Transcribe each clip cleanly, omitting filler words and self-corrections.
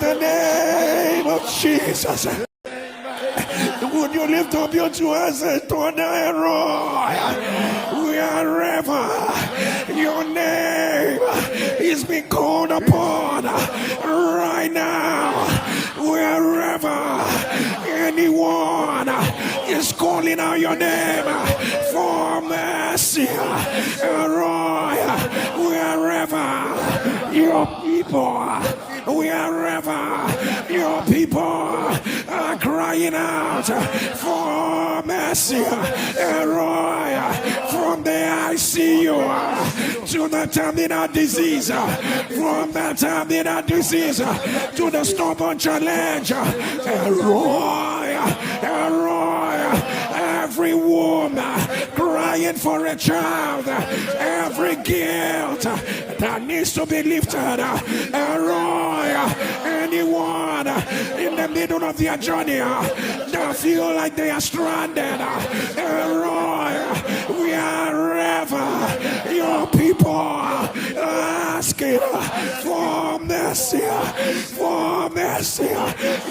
the name of Jesus. Would you lift up your two hands and thunder and roar? Wherever your name is being called upon right now, wherever anyone is calling out your name for mercy, roar. Wherever your people, wherever your people are crying out for mercy, from the ICU to the terminal disease, from the terminal disease to the stubborn challenge, every woman crying for a child, every guilt that needs to be lifted, anyone in the middle of their journey that feel like they are stranded, wherever your people are asking for mercy,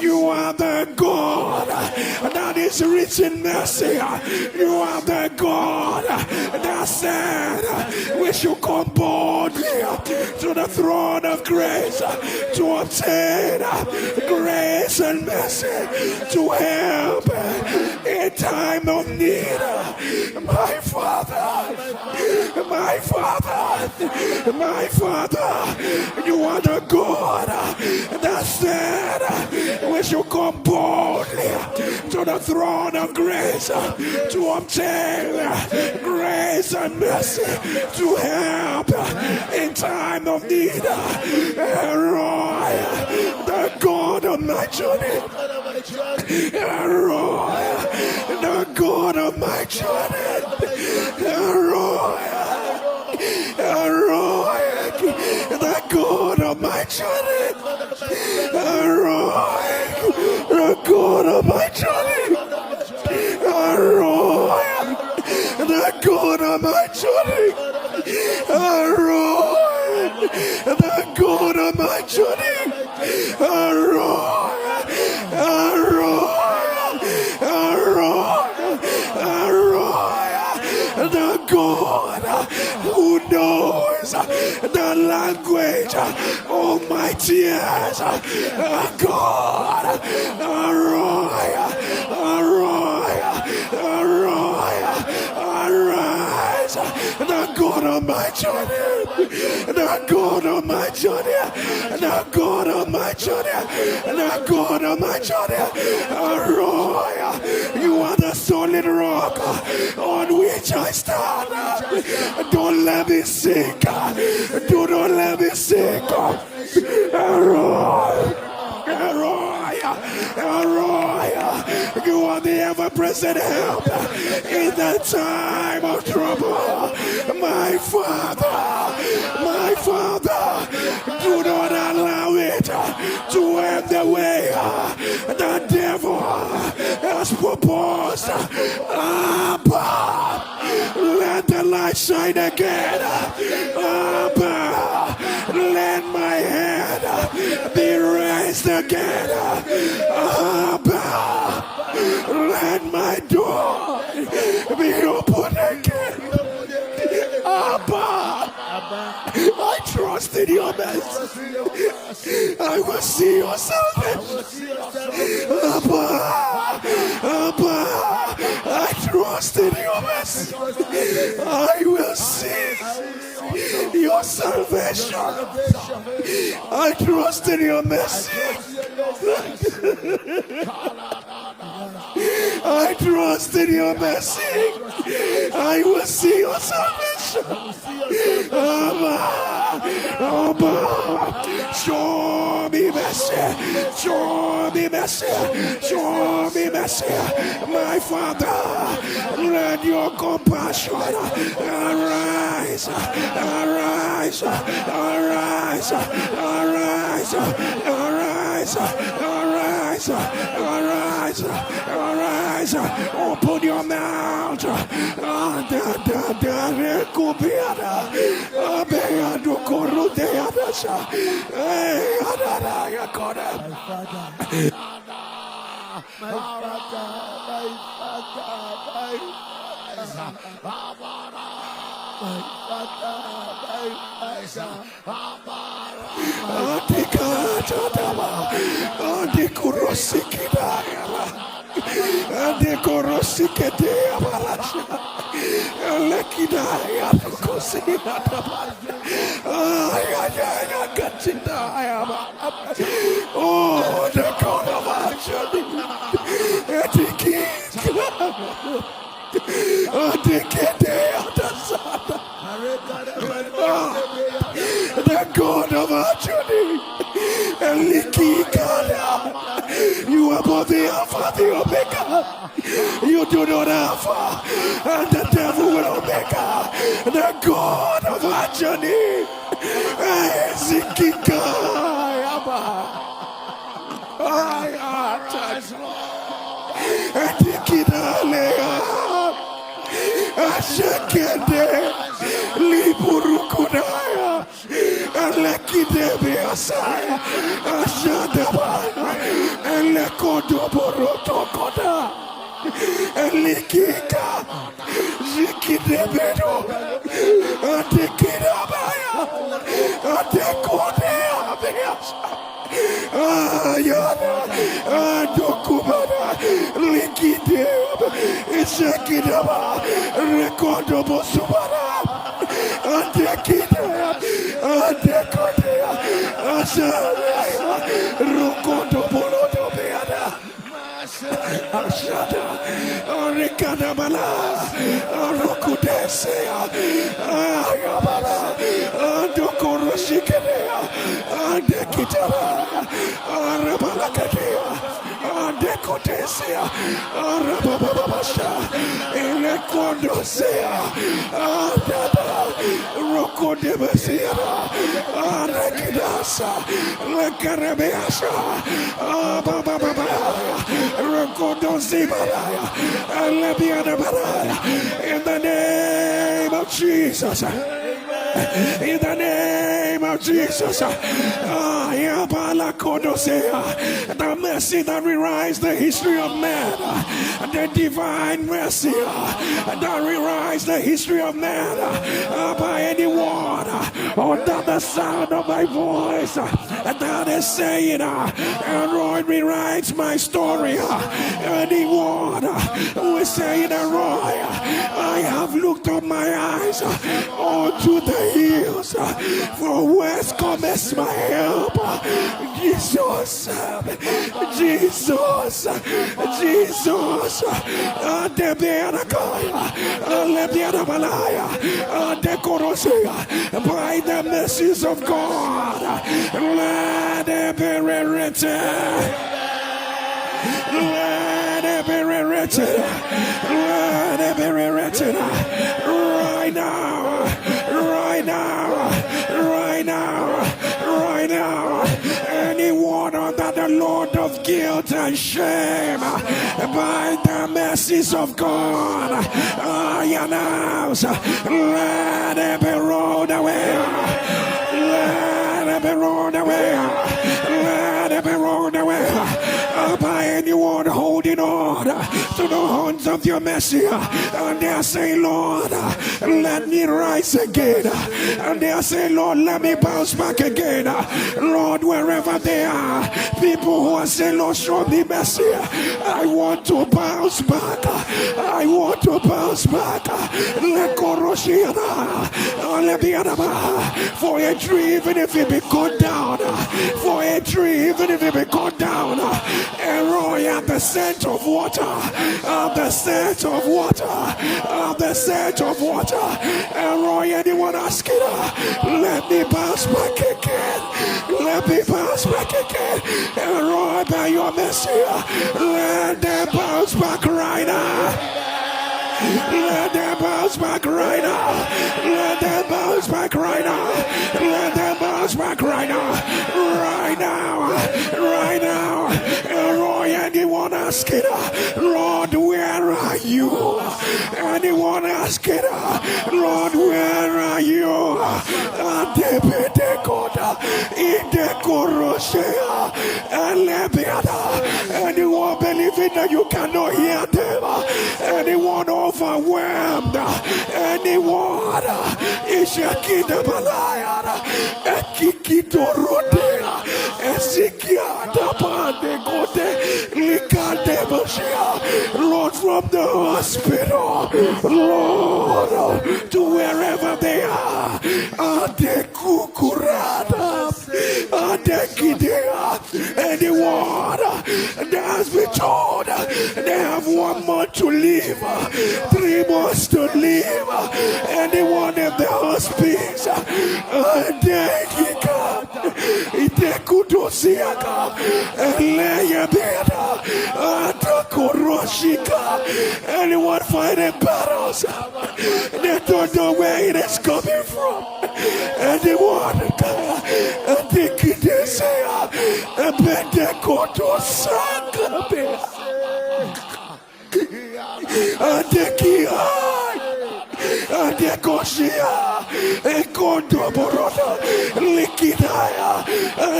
you are the God that is rich in mercy. You are the God that said we should come boldly to the throne of grace to obtain grace and mercy to help in time of need. My Father, you are the God that said we should come boldly to the throne of grace to obtain grace and mercy to help in time of need. Elroy, the God of my journey. Elroy, the God of my journey. Elroy, the God of my journey. Elroy, the God of my journey. Elroy, the God of my journey. Elroy, the God of my journey. Elroy, the God who knows the language of my tears. God, arise, the God of my journey, the God of my journey, the God of my journey, the God of my journey. Arise, you are the solid rock on which I stand. Don't let me sink. Do not let me sink. Arise. You are the ever-present help in the time of trouble. My Father, do not allow it to end the way the devil has proposed. Abba, let the light shine again. Abba, let my head be raised again. Abba, let my door be open again. Abba, I trust in your mercy. I will see your salvation. Abba, I trust in your mercy. I will see your salvation. I trust in your mercy. I trust in your mercy. I will see your salvation. Abba, show me mercy. Show me mercy. Show me mercy. My Father, let your compassion arise. Arise. Arise. Arise. Arise. Arise. Arise. Arise. Open your mouth. Oh, the God of action. The God of agony, you are both the Alpha, the Omega. You do not Alpha, and the devil will Omega. The God of agony, Ashakede Liburukunaya Alekidebe Asaya Ashadabana Elekodoborotokoda Elikika Zikidebedo Atekirabaya Atekodea Beasa Ayana Adokumana Likideba Ishakidaba Rekodobo Subara Adekidea Adekodea Asaya Rokodobo Beada Ashada Arikadabala Arokudesea Ayabala Adokoroshikadea Adekitara Arabalakadea Adekotesia Arabababasha Elekondosea Adada Rokodebesia Arekidasa Lekarebeasha Ababababaya Rokodosibalaya Alebiadabalaya in the name of Jesus. In the name of Jesus, the mercy that rewrites the history of man, the divine mercy that rewrites the history of man by anyone under the sound of my voice that is saying, Roy rewrites my story. Anyone who is saying, Roy, I have looked up my eyes onto the hills, for whence cometh my help? Jesus, Jesus, Jesus, by the mercies of God, let it be written. Let it be written. Let it be written. Right now. Right now. Right now. Right now. Anyone under the load of guilt and shame, by the mercies of God, I announce, let it be rolled away. Let it be rolled away. Let it be rolled away. By anyone holding on to the horns of your mercy, and they are saying, Lord, let me rise again, and they are saying, Lord, let me bounce back again. Lord, wherever they are, people who are saying, Lord, show me mercy. I want to bounce back. I want to bounce back. For a tree, even if it be cut down, for a tree, even if it be cut down, and Roy at the scent of water, at the scent of water, at the scent of water, and Roy, anyone asking, let me bounce back again, let me bounce back again, and Roy, by your mercy, let them bounce back right now. Let them bounce back right now. Let them bounce back right now. Let them bounce back right now. Right now. Right now. Roy, anyone asking, Lord, where are you? Anyone asking, Lord, where are you? Adebedekoda, Idekoroshea, Elebiada. Anyone believing that you cannot hear them, anyone overwhelmed, anyone is a kid of a liar, a kikitorodea, Ezekiel, Tapande Gote, Likadebosia, Lord, from the hospital, Lord, to wherever they are, Adekukurada, Adekidea, anyone that has been told they have 1 month to live, 3 months to live, anyone in the hospice, Adekika, Idekutosiaka, Eleyabeda, Adekoroshika, anyone fighting battles, they don't know where it is coming from, anyone, Adekidesea, Ebedekotosaka, Adekia, Adekosia, Ekondoborota, Likidaya,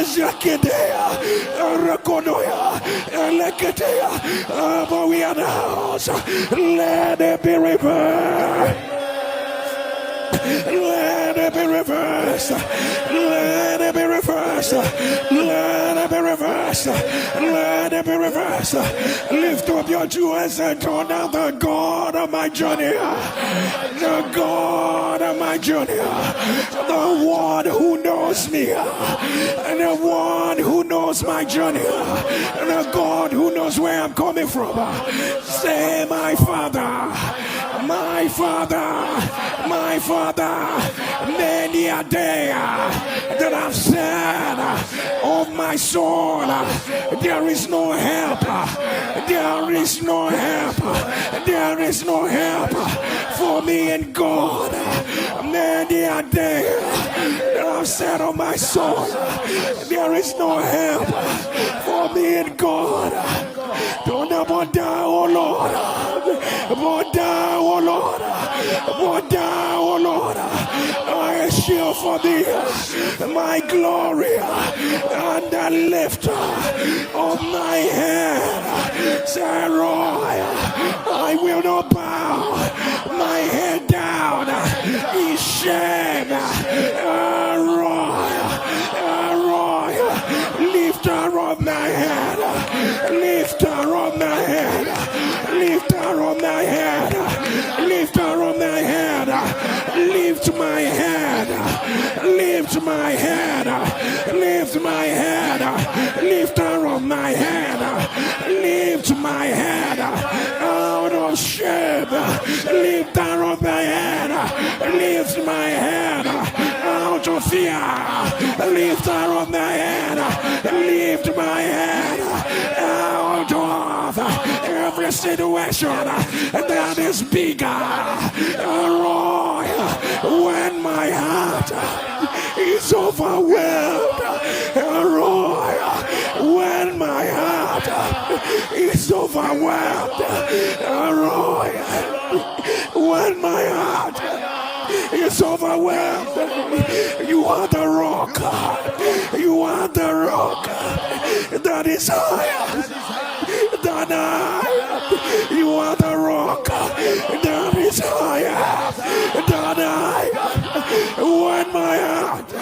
Zakidea, Rakonoya, Eleketea, but we announce, let it be reversed. Let it be reversed. Let it be reversed. Let it be reversed. Let it be reversed. Lift up your two hands and turn down the God of my journey. The God of my journey. The one who knows me. And the one who knows my journey. And the God who knows where I'm coming from. Say, my Father. My Father. My Father, many a day that I've said of my soul, there is no help, there is no help, there is no help for me in God. Many a day that I've said of my soul, there is no help for me in God. Don't ever die, oh Lord, but die, oh Lord, but die, oh Lord. I shield for thee my glory and the lifter of my head. Say, Roy, I will not bow my head down in shame. Roy, lifter of my head, lifter of my head, lifter of my head, lifter of my head, lift my head, lift my head, lift my head, lifter of my head, lift my head out of shame, lifter of my head, lift my head out of fear, lifter of my head, lift my head out of every situation that is bigger. Roy, when my heart is overwhelmed, Roy, when my heart is overwhelmed, Roy, when my heart is overwhelmed, you are the rock, you are the rock that is higher than I. You are the rock that is higher than I. When my heart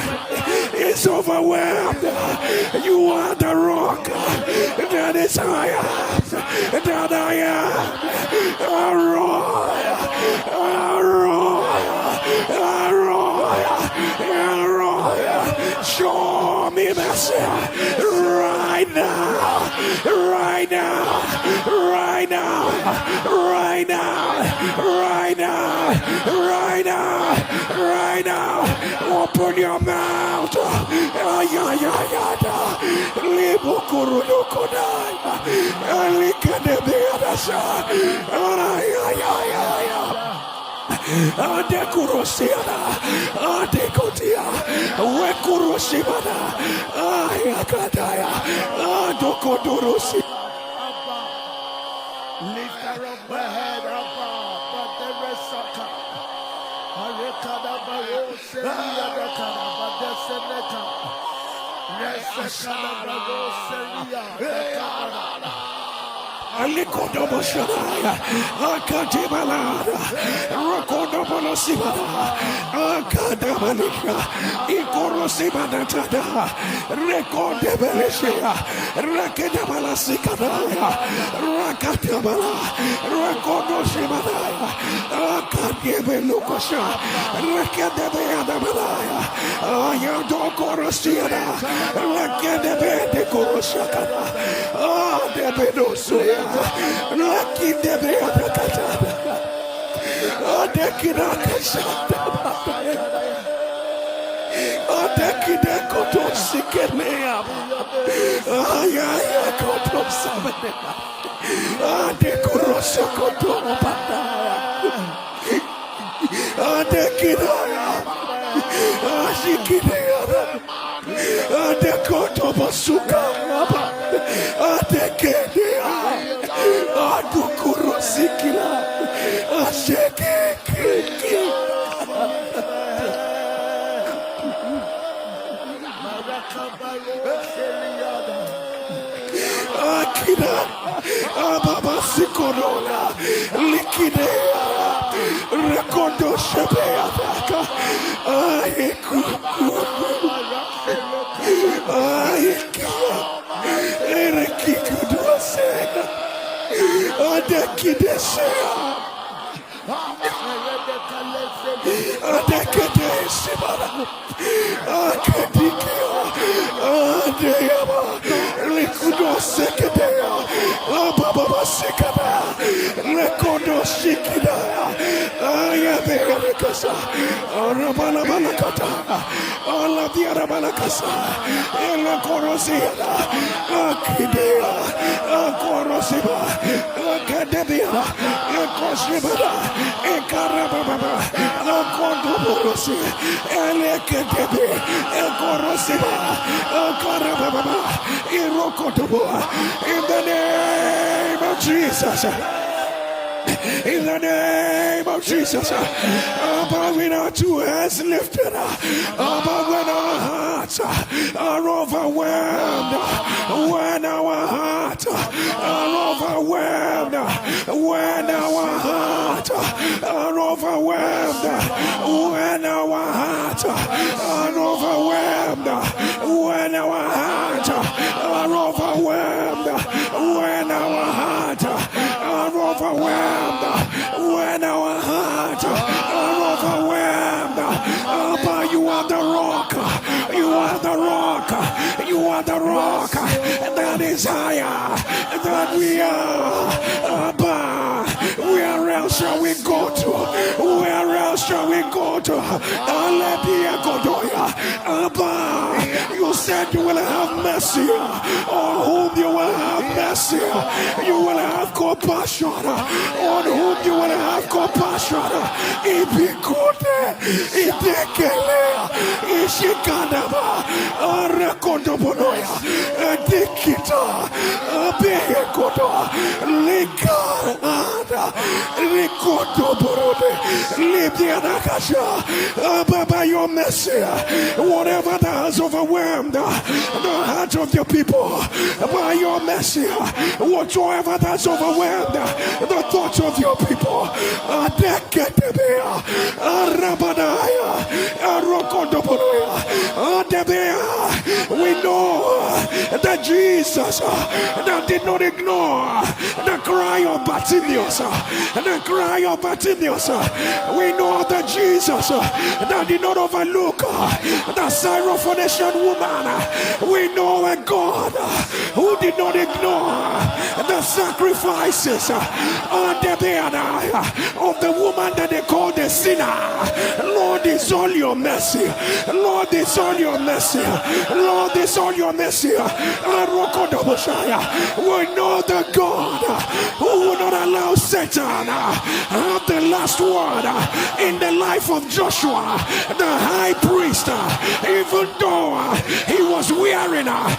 is overwhelmed, you are the rock that is higher than I am. Show me mercy right now, right now, right now, right now, right now, right now, right now. Open your mouth. Adekurosiana, Adekotia, Wekurosimana, Ayakadaya, Adokodurosi. Lifter of my head above, but the rest of Alikodoboshaya, Akatibalada, Rokodobolosibada, Akadabalika, Ikorosibanata, Rekodebeleshia, Rakedabalasikadaya, Rakatabala, Rakodoshibadaya, Akadebelukosha, Rakedebeadabalaya, Ayadokorosiada, Rakedebedekorosakada, Debedosuya. Lucky Debeata Katana. Adekidakashata. Adekidekoto Sikelea. Ayakoto Sabane. Adekorosokoto Pataya. Adekidaya. Ashikidea. Adekoto Basuka. Adekedea. Adukurosikila. Ashekeki. Akira. Ababasikorona. Likidea. Rekondo Shebeataka. Ayekuku. Ayekia. Erekikuduasega. Adekidesea. Adekedesebara. Akedikia. Adeyaba. Likudosekedea. Abababasekada. Lekodoshikidaya. Ayaberekasa. Arabalabalakata. Alabiarabalakasa. Elakorosiada. Akidea. Akorosiba. Akadebia. Akoshibada. Ekarababa. Akondoborosi. Elekedebe. Ekorosiba. Akarababa. Irokotoboa. In the name of Jesus. In the name of Jesus, above our two hands lifted, above when our hearts are overwhelmed, when our hearts are overwhelmed, when our hearts are overwhelmed, when our hearts are overwhelmed, when our hearts are overwhelmed, when our hearts are overwhelmed, when our hearts are overwhelmed. Abba, you are the rock, you are the rock, you are the rock that is higher than we are. Abba, where else shall we go to? Where else shall we go to? Alebia Godoya. Abba, you said you will have mercy on whom you will have mercy. You will have compassion on whom you will have compassion. Ibikude, Idekelea, Ishikandaba, Arakondobonoya, Dikita, Abekoto, Lika, Ada, Rikotoborode, Libianakasha, Baba, your mercy, whatever that has overwhelmed the heart of your people, by your mercy, whatsoever that's overwhelmed the thoughts of your people, Adeketebea, Arabadaya, Arokondobonoya, Adebea. We know that Jesus that did not ignore the cry of Bartimaeus, the cry of Bartimaeus. We know that Jesus that did not overlook the Syrophoenician woman. We know a God who did not ignore the sacrifices of the woman that they called the sinner. Lord, it's all your mercy. Lord, it's all your mercy. Lord, it's all your mercy. We know the God who will not allow Satan have the last word in the life of Joshua, the high priest, even though he was wearing a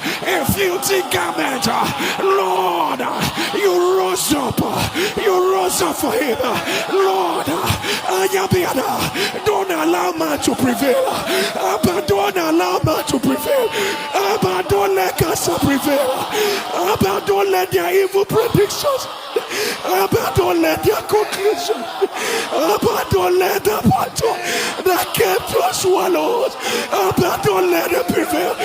filthy garment. Lord, you rose up for him. Lord, don't allow man to prevail. But don't allow man to prevail. Abba, don't let cancer prevail. Abba, don't let their evil predictions. Abba, don't let their conclusion. Abba, don't let the battle that kept us swallowed. Abba, don't let it prevail.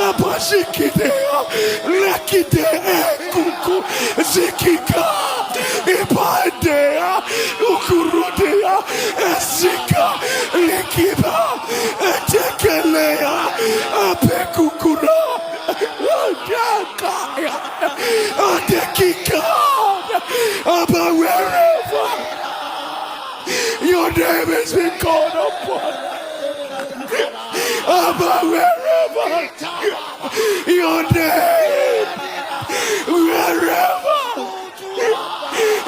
Abba, Zikidea, Lekidea, Kuku, Zikika, Ibadea, Ukurudea, Zika, Lekiba, Tekelea, Apekukura, Yakaya, Atekika, Abba, wherever your name has been called upon. Abba, wherever your name, wherever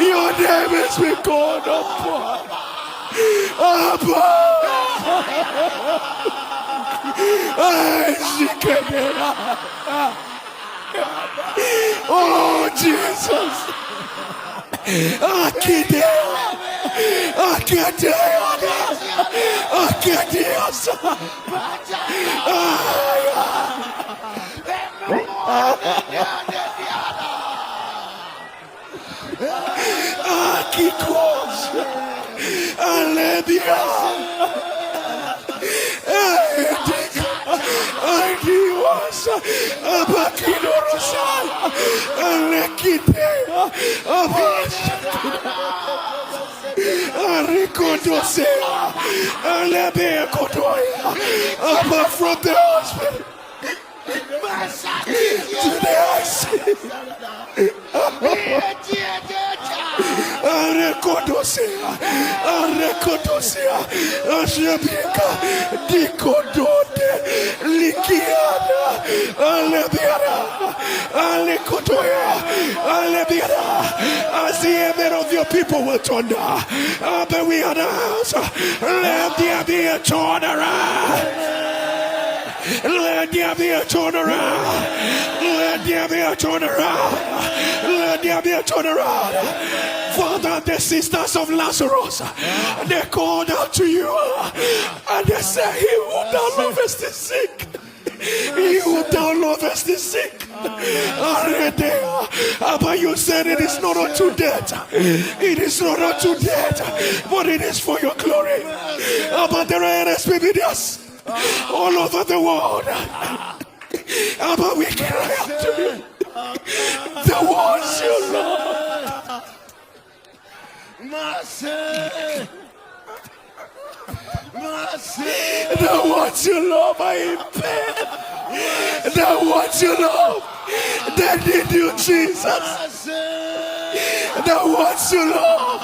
your name has been called upon. Abba, oh Jesus, Akidea, Akidea, Akidea, Akikos, Alebia, Adios, Abakidorosai, Alekidea, Arikodosia, Alebe Kotoya, Abba from the hospital to the Arekodosia, Arekodosia, Ashebika, Dikodote, Likiana, Alebiara, Alekotoya, Alebiara. As the amen of your people will turn down, but we announce, let there be a turnaround. Let there be a turnaround. Let there be a turnaround. Let there be a turnaround. Father, the sisters of Lazarus, they called out to you and they said, he who thou lovest is sick. He who thou lovest is sick. But you said it is not unto death. It is not unto death, but it is for your glory. But there are NSPBDs all over the world. But we cry out to you. The ones you love. Mercy. The ones you love are in pain. The ones you love, they need you, Jesus. The ones you love,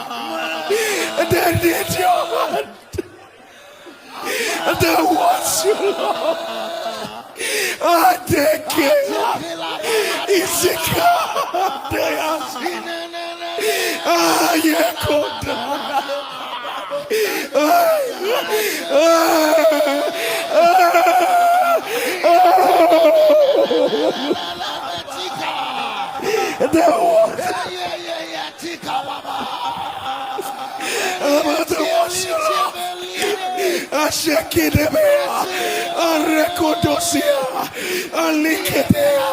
they need your hand. The ones you love, they care. It's a God. They Ashekidebea, Arekodosia, Alikedea,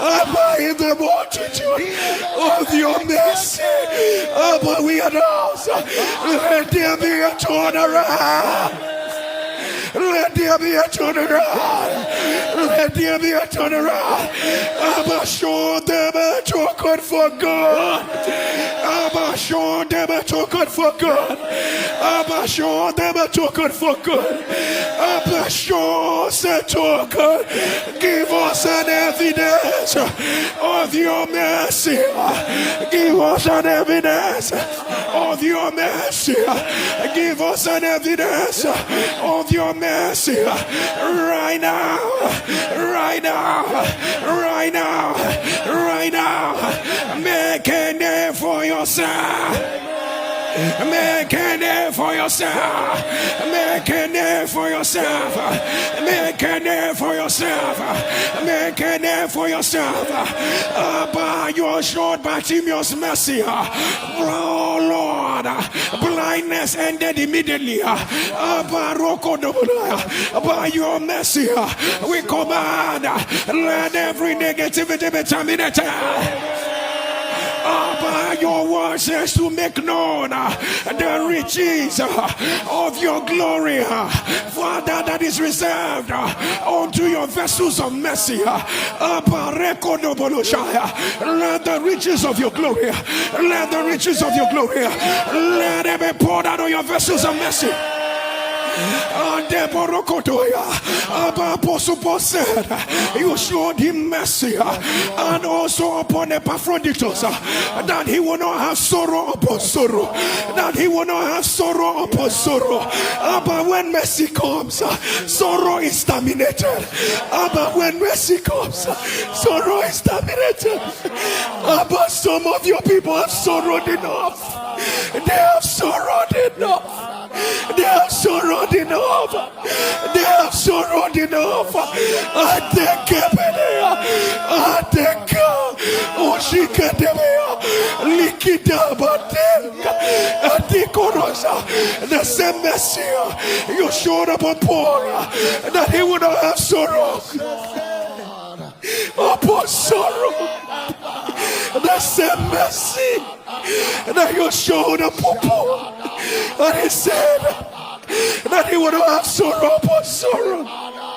Abba, in the multitude of your mercy, Abba, we announce, let there be a turnaround. Let there be a turnaround. Let there be a turnaround. Abba, show them a token for good. Abba, show them a token for good. Abba, show them a token for good. Abba, show us a token. Give us an evidence of your mercy. Give us an evidence of your mercy. Give us an evidence of your mercy. Right now. Right now. Right now. Right now. Make a name for yourself. Make a name for yourself. Make a name for yourself. Make a name for yourself. Make a name for yourself. By your short Bartimaeus mercy. Oh Lord. Blindness ended immediately. By your mercy. We command. Let every negativity be terminated. By your word says to make known the riches of your glory, Father, that is reserved unto your vessels of mercy. Let the riches of your glory, let the riches of your glory, let it be poured out on your vessels of mercy. Apostle Paul said, you showed him mercy, and also upon Epaphroditus, that he will not have sorrow upon sorrow, that he will not have sorrow upon sorrow. But when mercy comes, sorrow is terminated. But when mercy comes, sorrow is terminated. But some of your people have sorrowed enough. They have sorrowed enough. They have sorrowed enough. They have sorrowed enough. I take the same mercy you showed upon Paul, that he would not have sorrow upon sorrow. The same mercy that you showed upon Paul, and he said that he would not have sorrow upon sorrow.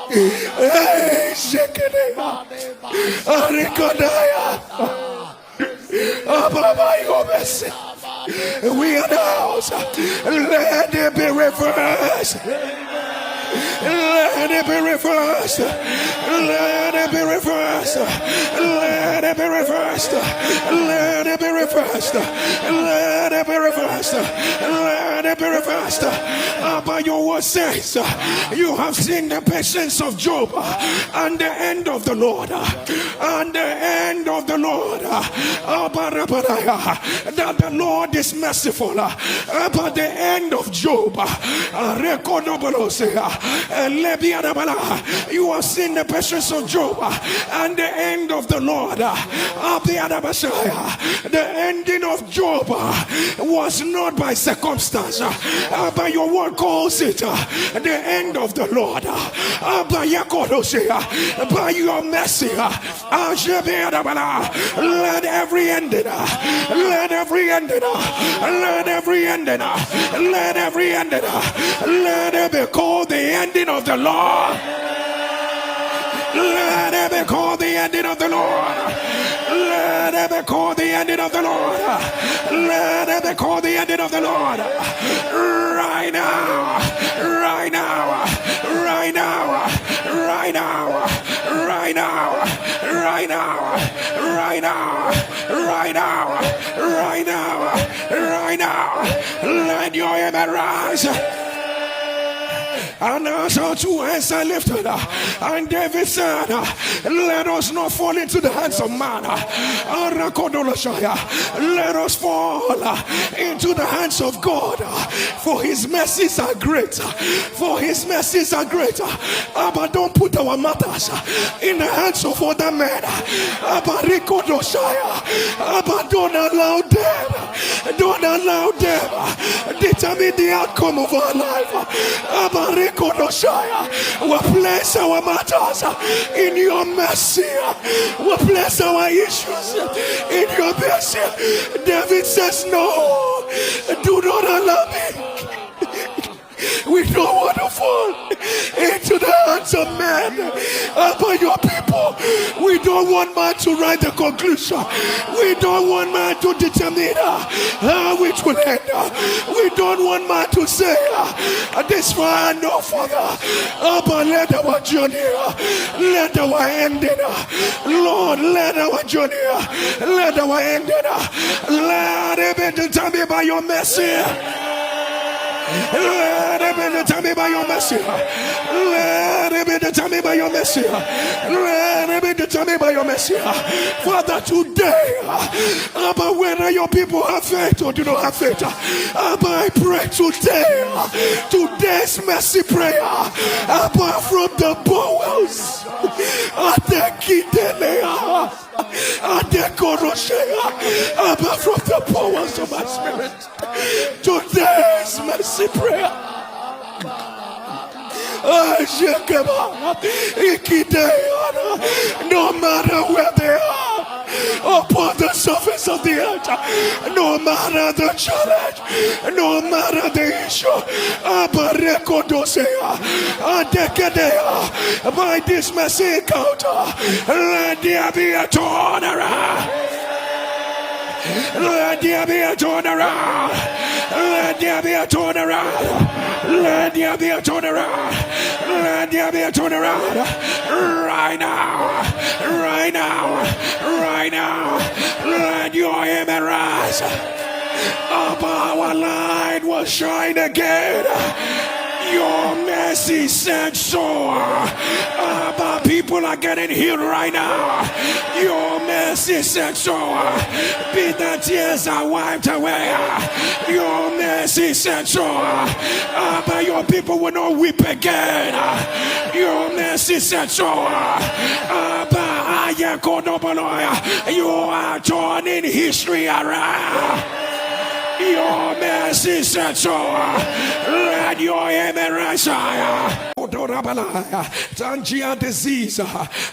Hey, Shekinah, Arikodaya, Ababa, your mercy. We announce, let it be reversed. Let it be reversed. Let it be reversed. Let it be reversed. Let it be reversed. Let it be reversed. Let it be reversed. But your word says, you have seen the patience of Job and the end of the Lord. And the end of the Lord. That the Lord is merciful. But the end of Job. You have seen the patience of Job and the end of the Lord. The ending of Job was not by circumstance, but your word calls it the end of the Lord. By your mercy, let every ending, let every ending, let every ending, let every ending, let it be called the ending of the Lord. Let it be called the ending of the Lord. Let it be called the ending of the Lord. Let it be called the ending of the Lord. Right now. Right now. Right now. Right now. Right now. Right now. Right now. Right now. Right now. Right now. Let your amen rise. And as our two hands are lifted, and David said, let us not fall into the hands of man. Let us fall into the hands of God, for his mercies are great. For his mercies are great. But don't put our matters in the hands of other men. But don't allow them. Don't allow them determine the outcome of our life. We place our matters in your mercy. We place our issues in your mercy. David says, no, do not allow me. We don't want to fall into the hands of men. But your people, we don't want man to write the conclusion. We don't want man to determine how it will end. We don't want man to say, this far and no further. But let our journey, let our ending, Lord, let our journey, let our ending, let it be determined by your mercy. Let it be determined by your mercy. Let Tell me by your mercy. Tell me by your mercy. Father, today, Abba, whether your people have faith or do not have faith, Abba, I pray today, today's mercy prayer, Abba, from the bowels, Abba, from the bowels of my spirit, today's mercy prayer. No matter where they are upon the surface of the earth, no matter the challenge, no matter the issue, by this mercy encounter, let there be a turnaround. Let there be a turnaround. Let there be a turnaround. Let there be a turnaround. Let there be a turnaround. Right now. Right now. Right now. Let your image rise. Up our light will shine again. Your mercy sent so. But people are getting healed right now. Your mercy sent so. Bitter tears are wiped away. Your mercy sent so. But your people will not weep again. Your mercy sent so. But you are turning history around. Your mercy said so. Let your image rise. Tangia disease.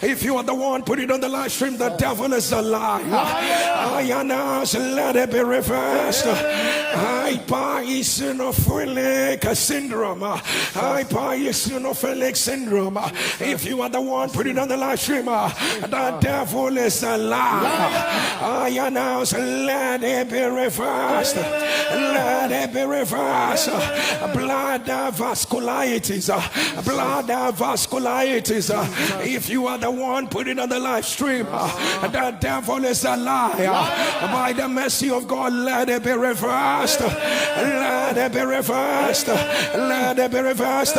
If you are the one, put it on the live stream. The devil is a liar. I announce, let it be reversed. Hyper-eosinophilic syndrome. Hyper-eosinophilic syndrome. If you are the one, put it on the live stream. The devil is a liar. I announce, let it be reversed. Let it be reversed. Blood vasculitis. Blood vasculitis. If you are the one, put it on the live stream. The devil is a liar. By the mercy of God, let it be reversed. Let it be reversed. Let it be reversed.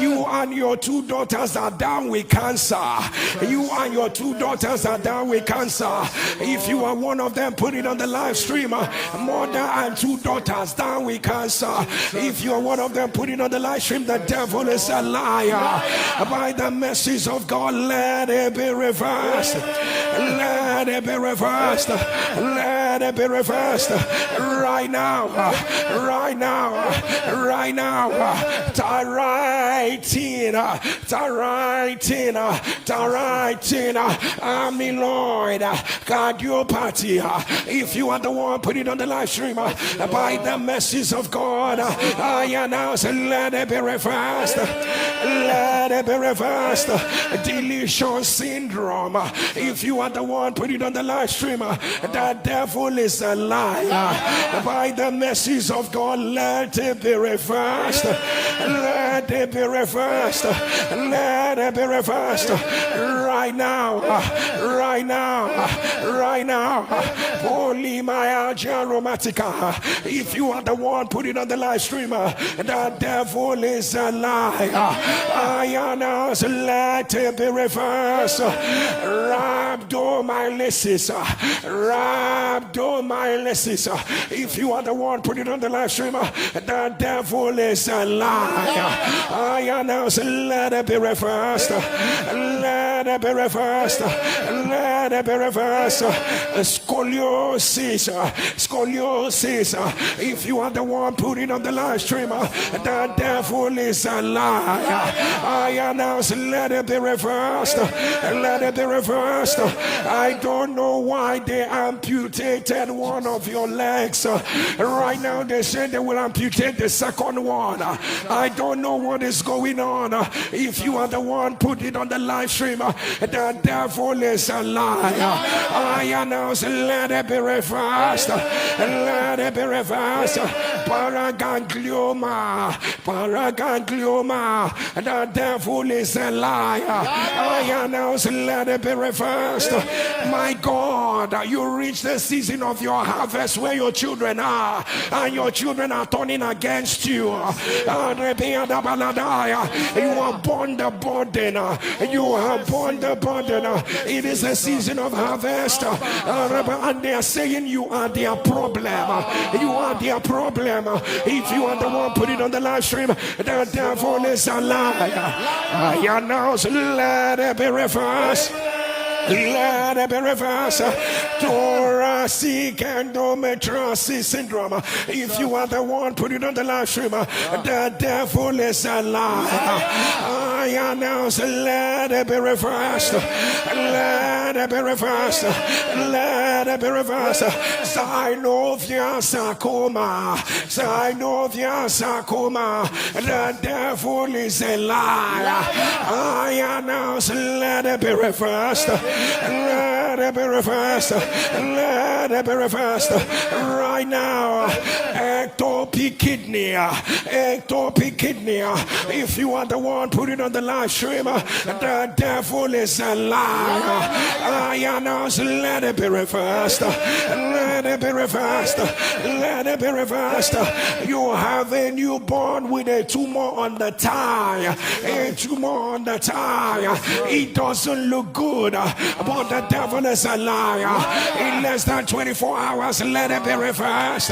You and your two daughters are down with cancer. You and your two daughters are down with cancer. If you are one of them, put it on the live stream. Mother and two daughters down with cancer. If you are one of them, put it on the live stream. The devil is a liar. By the mercies of God, let it be reversed. Let it be reversed. Let it be reversed. Right now. Right now. Right now. Thyroid. Amyloid. Cardiopathy. If you are the one, put it on the live stream. By the mercies of God, I announce, let it be reversed. Let it be reversed. Deletion syndrome. If you are the one, put it on the live stream. The devil is a liar. By the mercies of God, let it be reversed. Let it be reversed. Let it be reversed. Right now. Right now. Right now. Polymyalgia rheumatica. If you are the one, put it on the live stream. The devil is a liar. I announce, let it be reversed. Rhabdomyolysis. Rhabdomyolysis. If you are the one, put it on the live stream. The devil is a liar. I announce, let it be reversed. Let it be reversed. Let it be reversed. Scoliosis. Scoliosis. If you are the one, put it on the live stream. The devil is a liar. I announce, let it be reversed. Let it be reversed. I don't know why they amputated one of your legs. Right now they say they will amputate the second one. I don't know what is going on. If you are the one, put it on the live stream. The devil is a liar. I announce, let it be reversed. Let it be reversed. Paraganglioma. Paraganglioma. The devil is a liar. I announce, let it be reversed. My God, you reach the season of your harvest where your children are, and your children are turning against you. You are born the burden. You have born the burden. It is a season of harvest, and they are saying you are their problem. You are their problem. If you are the one putting on the live stream, the devil is a liar. I announce, let it be reversed. Let it be reversed. Thoracic endometriosis syndrome. If you are the one putting on the live stream, the devil is a liar. I announce, let it be reversed. Let it be reversed. Let it be reversed. Synovial sarcoma. Synovial sarcoma. The devil is a liar. I announce, let it be reversed. Let it be reversed. Let it be reversed. Right now. Ectopic kidney. Ectopic kidney. If you are the one putting on the live stream, the devil is a liar. I announce, let it be reversed. Let it be reversed. Let it be reversed. You have a newborn with a tumor on the thigh. A tumor on the thigh. It doesn't look good, but the devil is a liar. In less than 24 hours, let it be reversed.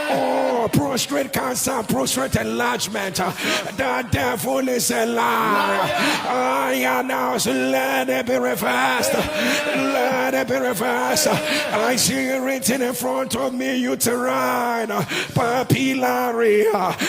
Oh, prostate cancer, prostate enlargement. The devil is a liar. I announce, let it be reversed. Let it be reversed. I see it written in front of me, uterine papillary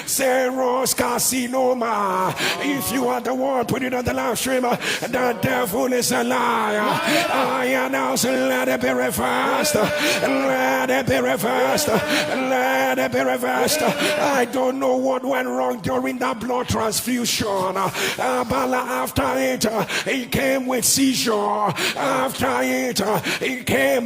serous carcinoma. If you are the one putting it on the live stream, the devil is a liar. I announce, let it be reversed. Let it be reversed. Let it be reversed. I don't know what went wrong during that blood transfusion. After it, it came with seizure. After it, it came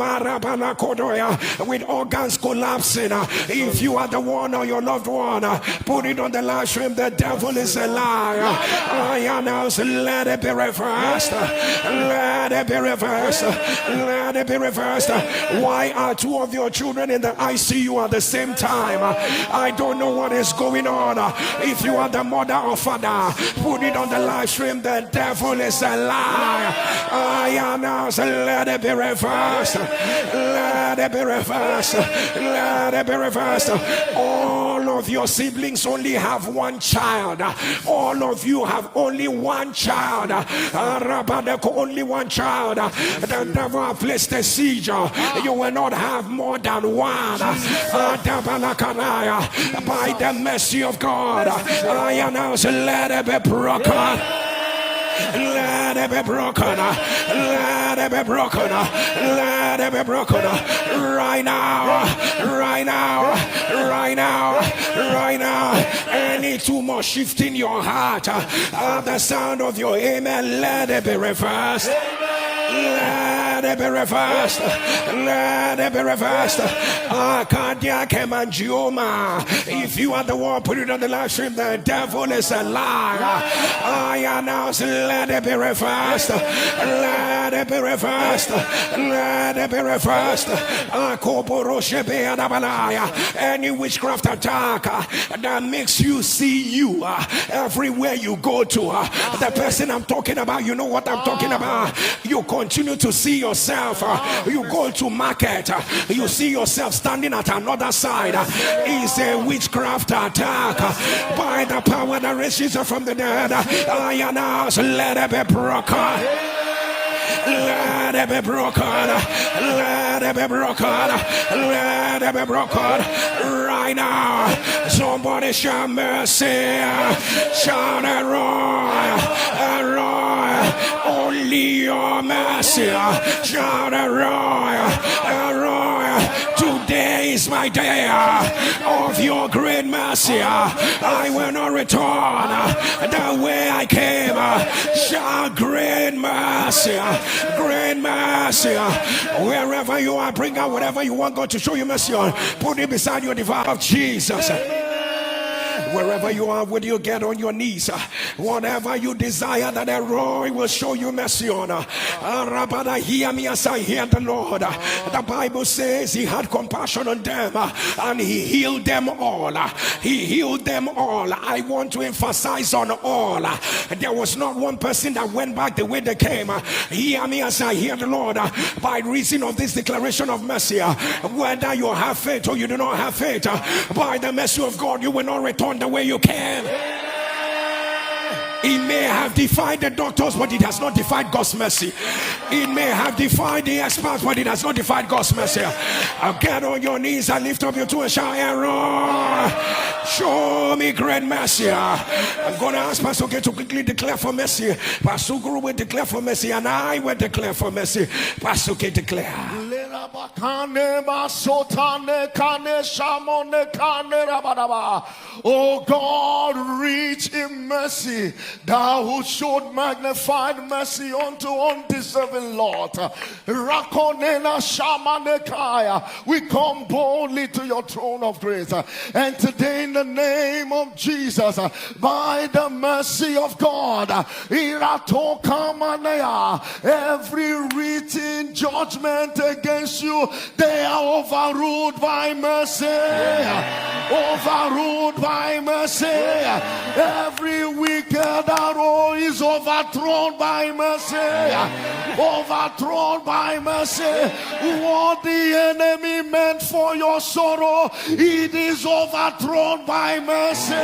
with organs collapsing. If you are the one or your loved one, put it on the live stream. The devil is a liar. I announce, let it be reversed. Let it be reversed. Let it be reversed. Why are two of your children in the ICU at the same time? I don't know what is going on. If you are the mother or father, put it on the live stream. The devil is a liar. I announce, let it be reversed. Let it be reversed. Let it be reversed. All of your siblings only have one child. All of you have only one child. Only one child. The devil has placed a siege. You will not have more than one. By the mercy of God, I announce, let it be broken. Let it be broken. Let it be broken. Let it be broken. Right now. Right now. Right now. Right now. Any tumor shifting your heart, at the sound of your amen, let it be reversed. Let it be reversed. Let it be reversed. Cardiac hemangioma. If you are the one put it on the live stream, the devil is a liar. I announce, let it be reversed. Let it be reversed. Let it be reversed. Any witchcraft attack that makes you see you everywhere you go to. The person I'm talking about, you know what I'm talking about. You continue to see yourself. You go to market, you see yourself standing at another side. It's a witchcraft attack. By the power that raises from the dead, I announce, let it be broken. Let it be broken. Let it be broken. Let it be broken. Right now. Somebody shout mercy. Shout Roy. Roy. Only your mercy. Shout Roy. Roy. Today is my day of your great mercy. I will not return the way I came. Shall great mercy, great mercy. Wherever you are, bring out whatever you want God to show you mercy on. Put it beside your divine of Jesus. Wherever you are, will you get on your knees? Whatever you desire that Elroy will show you mercy on. Rabada, hear me as I hear the Lord. The Bible says he had compassion on them and he healed them all. He healed them all. I want to emphasize on all. There was not one person that went back the way they came. Hear me as I hear the Lord. By reason of this declaration of mercy, whether you have faith or you do not have faith, by the mercy of God, you will not return the way you came. It may have defied the doctors, but it has not defied God's mercy. It may have defied the experts, but it has not defied God's mercy. Get on your knees and lift up your two and shout, Aaron, show me great mercy. I'm going to ask Pastor K to quickly declare for mercy. Pastor Guru will declare for mercy, and I will declare for mercy. Pastor K declare. Oh God, rich in mercy, thou who showed magnified mercy unto undeserving Lord. We come boldly to your throne of grace, and today in the name of Jesus, by the mercy of God, every written judgment against you, they are overruled by mercy. Overruled by mercy. Every wicked arrow is overthrown by mercy. Overthrown by mercy. What the enemy meant for your sorrow, it is overthrown by mercy.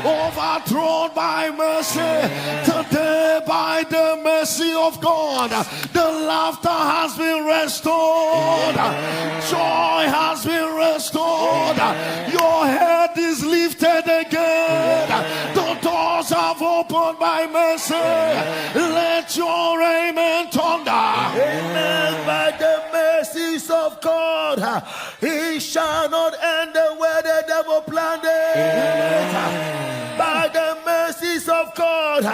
Overthrown by mercy. Today, by the mercy of God, the laughter has been restored. Joy has been restored. Your head is lifted again. The doors have opened by mercy. Let your amen thunder. Amen. By the mercies of God, he shall not end the way the devil planned it. By the mercies of God,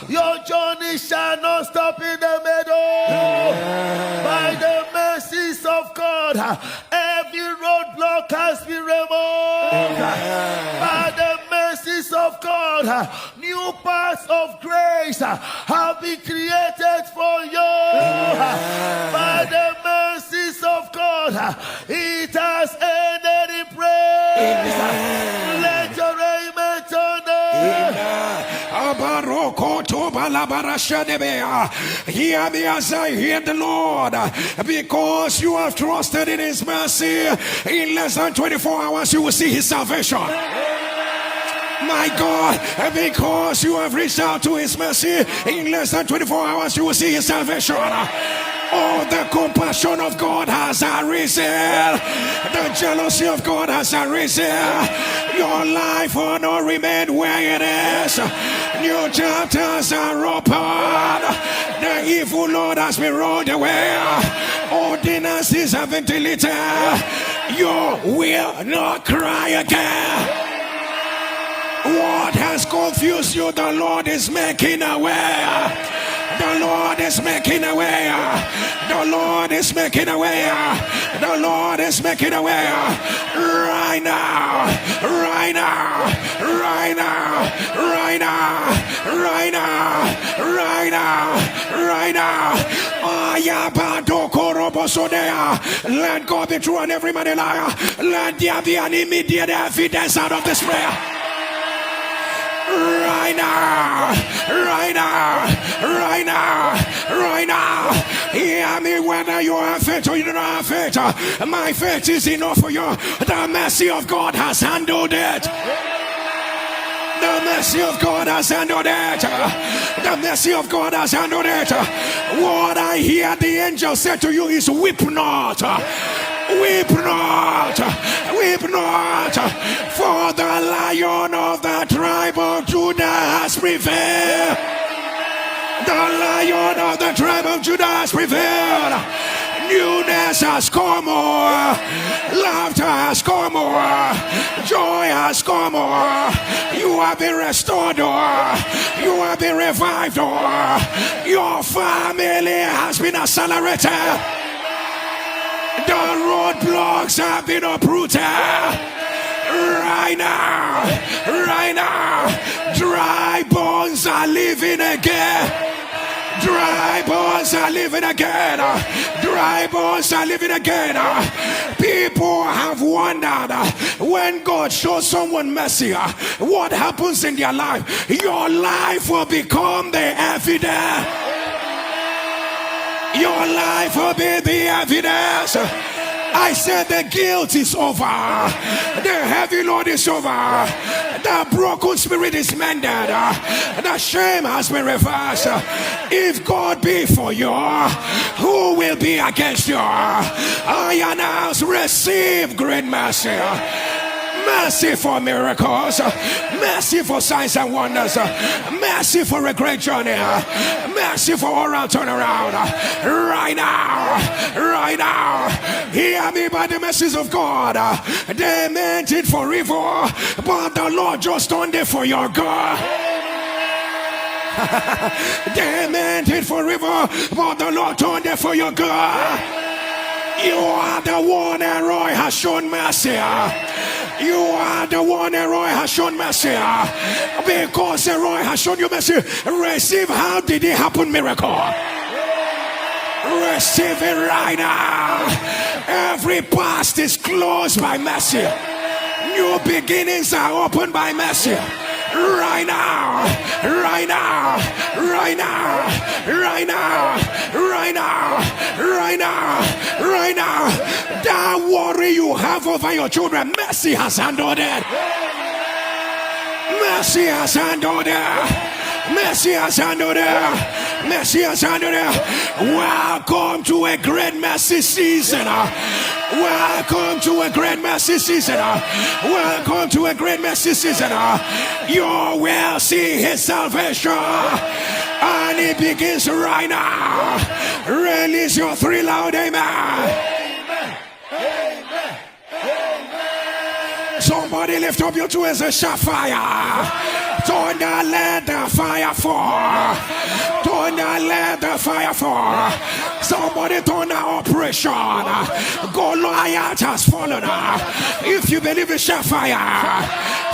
your journey shall not stop in the middle. By the mercies of God, every roadblock has been removed. By the mercies of God, new paths of grace have been created for you. By the mercies of God, it has ended in praise. Let your amen thunder. Hear me as I hear the Lord, because you have trusted in his mercy. In less than 24 hours you will see his salvation. My God, because you have reached out to his mercy, in less than 24 hours you will see his salvation. Oh, the compassion of God has arisen. The jealousy of God has arisen. Your life will not remain where it is. New chapters are open. The evil Lord has been rolled away. Ordinances have been deleted. You will not cry again. What has confused you, the Lord is making a way. The Lord is making a way. The Lord is making a way. The Lord is making a way. Right now. Right now. Right now. Right now. Right now. Right now. Right now. Let God be true and every man a liar. Let there be an immediate evidence out of this prayer. Right now, right now, right now, right now. Hear me whether you have faith or you do not have faith. My faith is enough for you. The mercy of God has handled it. The mercy of God has handled it. The mercy of God has handled it. What I hear the angel say to you is, weep not. Weep not, weep not, for the Lion of the tribe of Judah has prevailed. The Lion of the tribe of Judah has prevailed. Newness has come, laughter has come, joy has come. You have been restored, you have been revived, your family has been accelerated, the roadblocks have been uprooted. Right now, dry bones are living again. Dry bones are living again. Dry bones are living again. People have wondered when God shows someone mercy, what happens in their life? Your life will become the evidence. Your life will be the evidence. I said the guilt is over. The heavy load is over. The broken spirit is mended. The shame has been reversed. If God be for you, who will be against you? I announce, receive great mercy. Mercy for miracles, mercy for signs and wonders, mercy for a great journey, mercy for oral turnaround. Right now, hear me by the mercies of God. They meant it for evil, but the Lord just turned it for your good. They meant it for evil, but the Lord turned it for your good. You are the one and Roy has shown mercy. You are the one Roy has shown mercy. Because Roy has shown you mercy, receive. How did it happen? Miracle. Receive it right now. Every past is closed by mercy. New beginnings are opened by mercy. Right now, right now, right now, right now, right now, right now, right now. That worry you have over your children, mercy has handled it. Mercy has handled it. Mercy has handled it. Mercy has handled it. Welcome to a great mercy season. Welcome to a great mercy season. Welcome to a great mercy season. You will see his salvation. And it begins right now. Release your three loud amen. Somebody lift up your two hands and shout fire. Thunder, let the fire fall. Thunder, let the fire fall. Somebody turn the operation. Goliath has fallen. If you believe it, shout fire.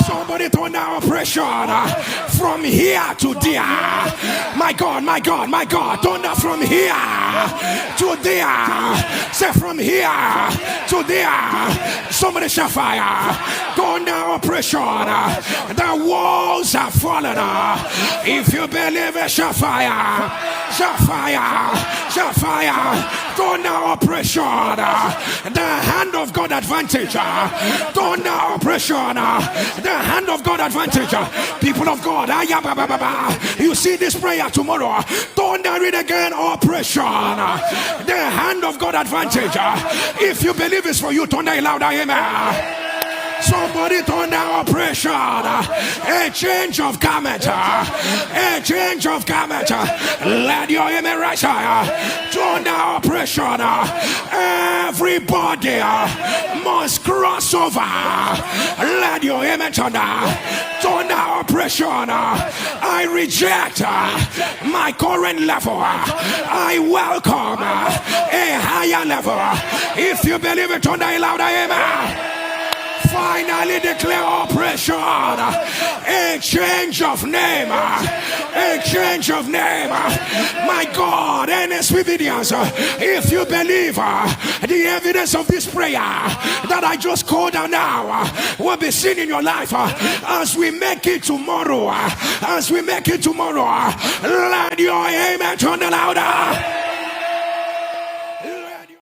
Somebody turn the operation from here to there. My God, my God, my God. Thunder from here to there. Say from here to there. Somebody shout fire. Thunder operation. The walls have fallen. If you believe it, shout fire. Shout fire. Shout fire. Thunder operation. The hand of God advantage. Thunder operation. The hand of God advantage. People of God, you see this prayer tomorrow. Thunder it again. Operation. The hand of God advantage. If you believe it's for you, thunder it louder. Amen. Somebody turn down oppression. A change of garment. A change of garment. Let your amen rise higher. Turn down oppression. Everybody must cross over. Let your amen turn down. Turn down oppression. I reject my current level. I welcome a higher level. If you believe it, turn down louder. Amen. Finally declare oppression. A change of name. A change of name. My God, NSP videos. If you believe the evidence of this prayer that I just called out now will be seen in your life as we make it tomorrow. As we make it tomorrow. Let your amen turn louder.